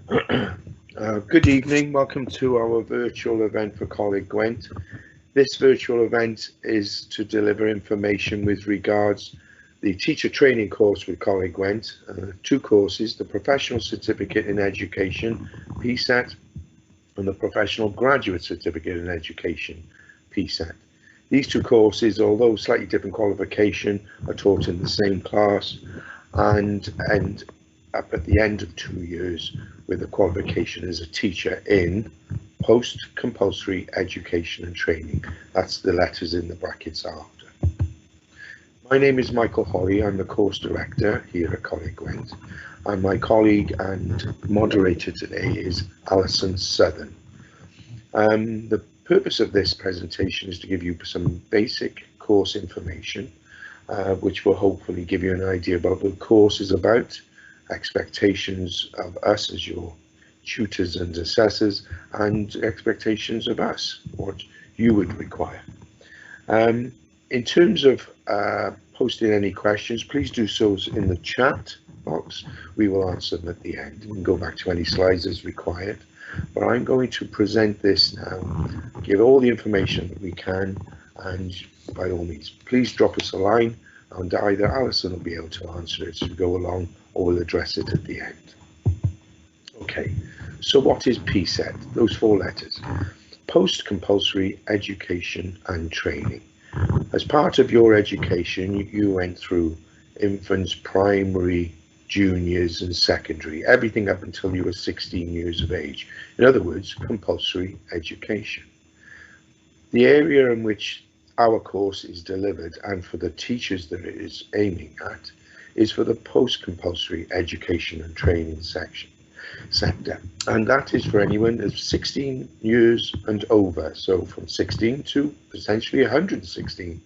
Good evening, welcome to our virtual event for Coleg Gwent. This virtual event is to deliver information with regards the teacher training course with Coleg Gwent, two courses, the Professional Certificate in Education, PSET, and the Professional Graduate Certificate in Education, PSET. These two courses, although slightly different qualification, are taught in the same class and end up at the end of 2 years with a qualification as a teacher in post-compulsory education and training. That's the letters in the brackets after. My name is Michael Holly. I'm the course director here at Coleg Gwent, and my colleague and moderator today is Alison Southern. The purpose of this presentation is to give you some basic course information, which will hopefully give you an idea about what the course is about, expectations of us as your tutors and assessors, and expectations of us, what you would require. In terms of posting any questions, please do so in the chat box. We will answer them at the end. You can go back to any slides as required. But I'm going to present this now, give all the information that we can, and by all means, please drop us a line, and either Alison will be able to answer it as we go along, or we'll address it at the end. Okay, so what is PSET? Those four letters. Post-compulsory education and training. As part of your education, you went through infants, primary, juniors and secondary, everything up until you were 16 years of age. In other words, compulsory education. The area in which our course is delivered, and for the teachers that it is aiming at, is for the post-compulsory education and training sector, and that is for anyone that's 16 years and over, so from 16 to potentially 116.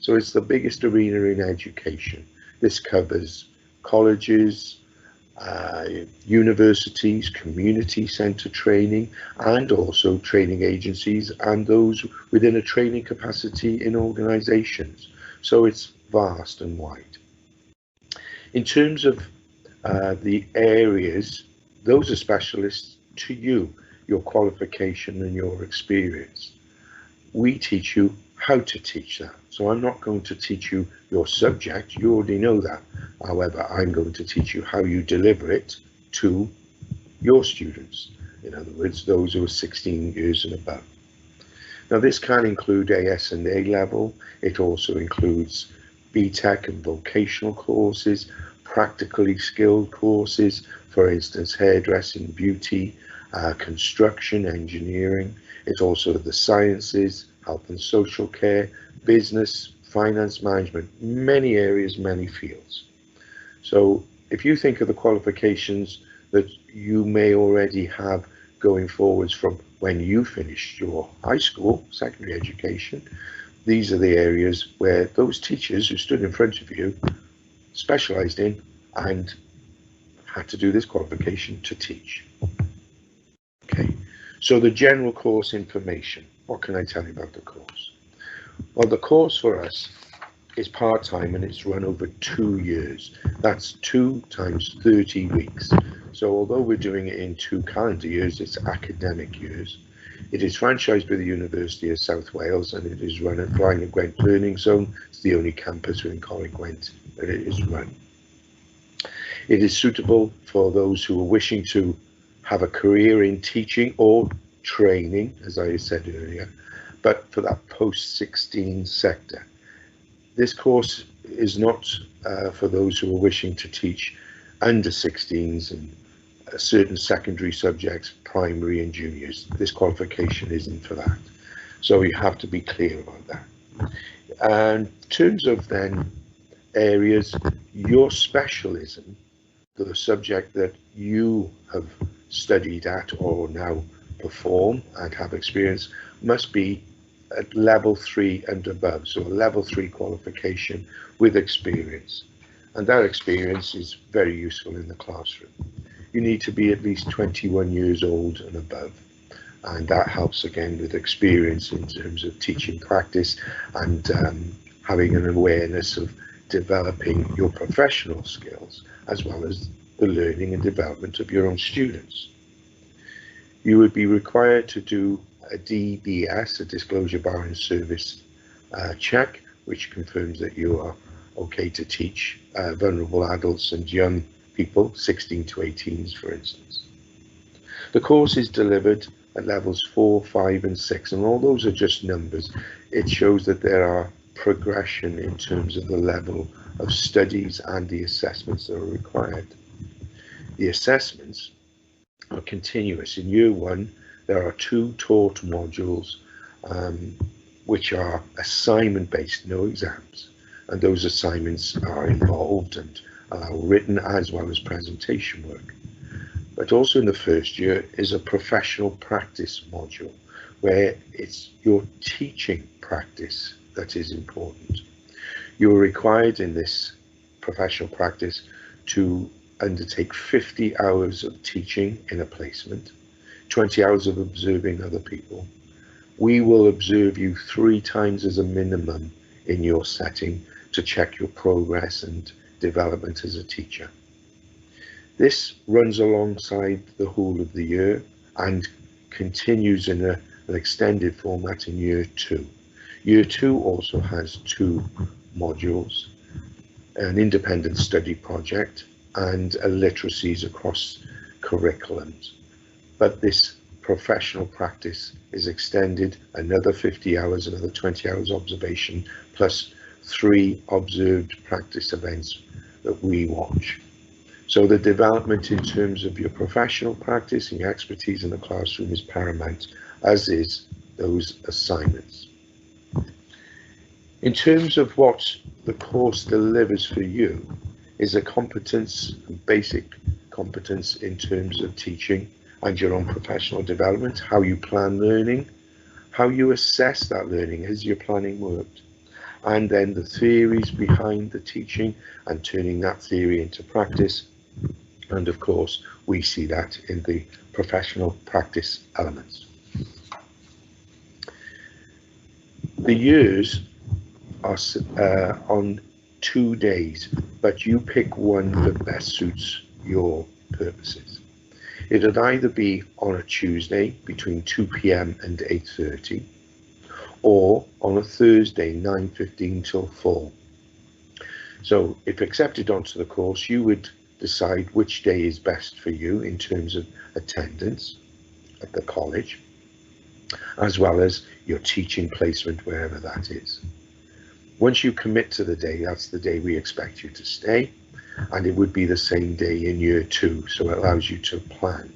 So it's the biggest arena in education. This covers colleges, universities, community centre training, and also training agencies and those within a training capacity in organisations. So it's vast and wide. In terms of the areas, those are specialists to you, your qualification and your experience. We teach you how to teach that. So I'm not going to teach you your subject, you already know that. However, I'm going to teach you how you deliver it to your students. In other words, those who are 16 years and above. Now this can include AS and A level. It also includes BTEC and vocational courses, practically skilled courses, for instance, hairdressing, beauty, construction, engineering. It's also the sciences, health and social care, business, finance management, many areas, many fields. So if you think of the qualifications that you may already have going forwards from when you finished your high school, secondary education, these are the areas where those teachers who stood in front of you specialised in and had to do this qualification to teach. Okay, so the general course information. What can I tell you about the course? Well, the course for us is part-time and it's run over 2 years. That's 2 times 30 weeks. So although we're doing it in 2 calendar years, it's academic years. It is franchised by the University of South Wales and it is run at Blaenau Gwent Learning Zone. It's the only campus within Coleg Gwent that it is run. It is suitable for those who are wishing to have a career in teaching or training, as I said earlier, but for that post-16 sector. This course is not for those who are wishing to teach under 16s and certain secondary subjects, primary and juniors. This qualification isn't for that. So you have to be clear about that. And in terms of then areas, your specialism, the subject that you have studied at or now perform and have experience, must be at level 3 and above, so a level 3 qualification with experience, and that experience is very useful in the classroom. You need to be at least 21 years old and above, and that helps again with experience in terms of teaching practice and having an awareness of developing your professional skills as well as the learning and development of your own students. You would be required to do a DBS, a Disclosure Barring Service check, which confirms that you are okay to teach vulnerable adults and young people, 16 to 18s for instance. The course is delivered at levels 4, 5 and 6, and all those are just numbers. It shows that there are progression in terms of the level of studies and the assessments that are required. The assessments are continuous. In year 1, there are 2 taught modules which are assignment-based, no exams, and those assignments are involved and allow written as well as presentation work. But also in the first year is a professional practice module, where it's your teaching practice that is important. You are required in this professional practice to undertake 50 hours of teaching in a placement, 20 hours of observing other people. We will observe you 3 times as a minimum in your setting to check your progress and development as a teacher. This runs alongside the whole of the year and continues in an extended format in year 2. Year 2 also has 2 modules, an independent study project and a literacies across curriculums. But this professional practice is extended another 50 hours, another 20 hours observation, plus 3 observed practice events that we watch. So the development in terms of your professional practice and your expertise in the classroom is paramount, as is those assignments. In terms of what the course delivers for you is a competence, basic competence in terms of teaching and your own professional development, how you plan learning, how you assess that learning, has your planning worked, and then the theories behind the teaching and turning that theory into practice. And of course, we see that in the professional practice elements. The years are on 2 days, but you pick one that best suits your purposes. It'd either be on a Tuesday between 2 p.m. and 8:30, or on a Thursday 9:15 till 4. So if accepted onto the course, you would decide which day is best for you in terms of attendance at the college, as well as your teaching placement wherever that is. Once you commit to the day, that's the day we expect you to stay, and it would be the same day in year 2, so it allows you to plan.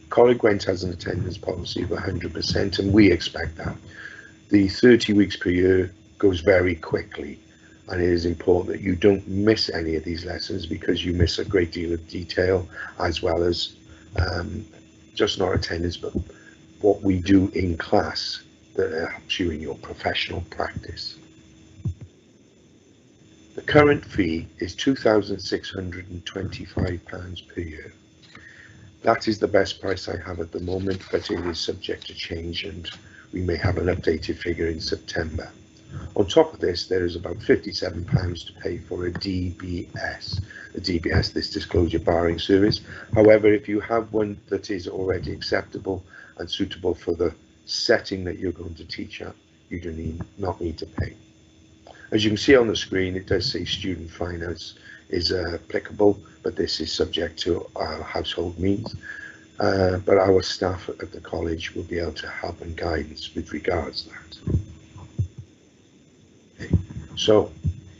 Coleg Gwent has an attendance policy of 100%, and we expect that. The 30 weeks per year goes very quickly, and it is important that you don't miss any of these lessons, because you miss a great deal of detail, as well as just not attendance, but what we do in class that helps you in your professional practice. The current fee is £2,625 per year. That is the best price I have at the moment, but it is subject to change, and we may have an updated figure in September. On top of this, there is about £57 to pay for a DBS. The DBS, this Disclosure Barring Service. However, if you have one that is already acceptable and suitable for the setting that you're going to teach at, you do not need to pay. As you can see on the screen, it does say student finance is applicable, but this is subject to our household means. But our staff at the college will be able to help and guidance with regards to that. Okay. So,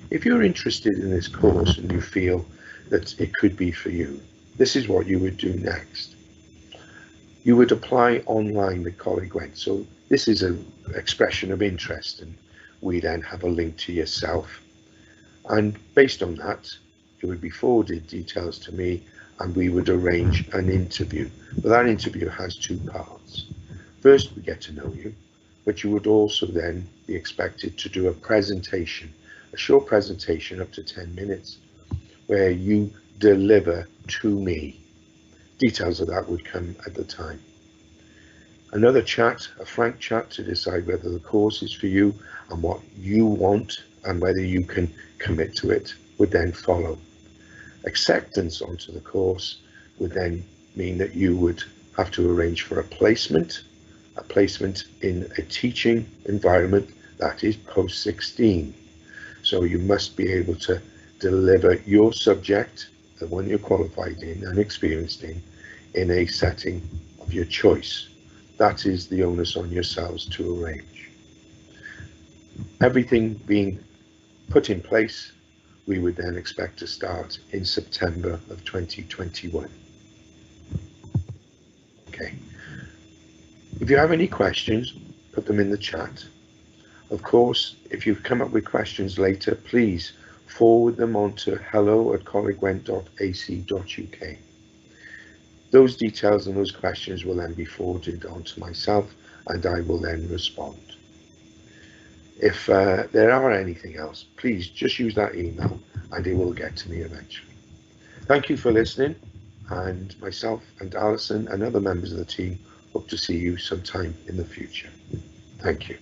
if you're interested in this course and you feel that it could be for you, this is what you would do next. You would apply online with Coleg Gwent. So this is an expression of interest, and we then have a link to yourself. And based on that, it would be forwarded details to me, and we would arrange an interview. But that interview has 2 parts. First, we get to know you, but you would also then be expected to do a presentation, a short presentation up to 10 minutes, where you deliver to me. Details of that would come at the time. Another chat, a frank chat, to decide whether the course is for you and what you want and whether you can commit to it, would then follow. Acceptance onto the course would then mean that you would have to arrange for a placement in a teaching environment that is post-16. So you must be able to deliver your subject, the one you're qualified in and experienced in a setting of your choice. That is the onus on yourselves to arrange. Everything being put in place, we would then expect to start in September of 2021. Okay. If you have any questions, put them in the chat. Of course, if you come up with questions later, please forward them on to hello@collegewent.ac.uk. Those details and those questions will then be forwarded on to myself, and I will then respond. If there are anything else, please just use that email and it will get to me eventually. Thank you for listening, and myself and Alison and other members of the team hope to see you sometime in the future. Thank you.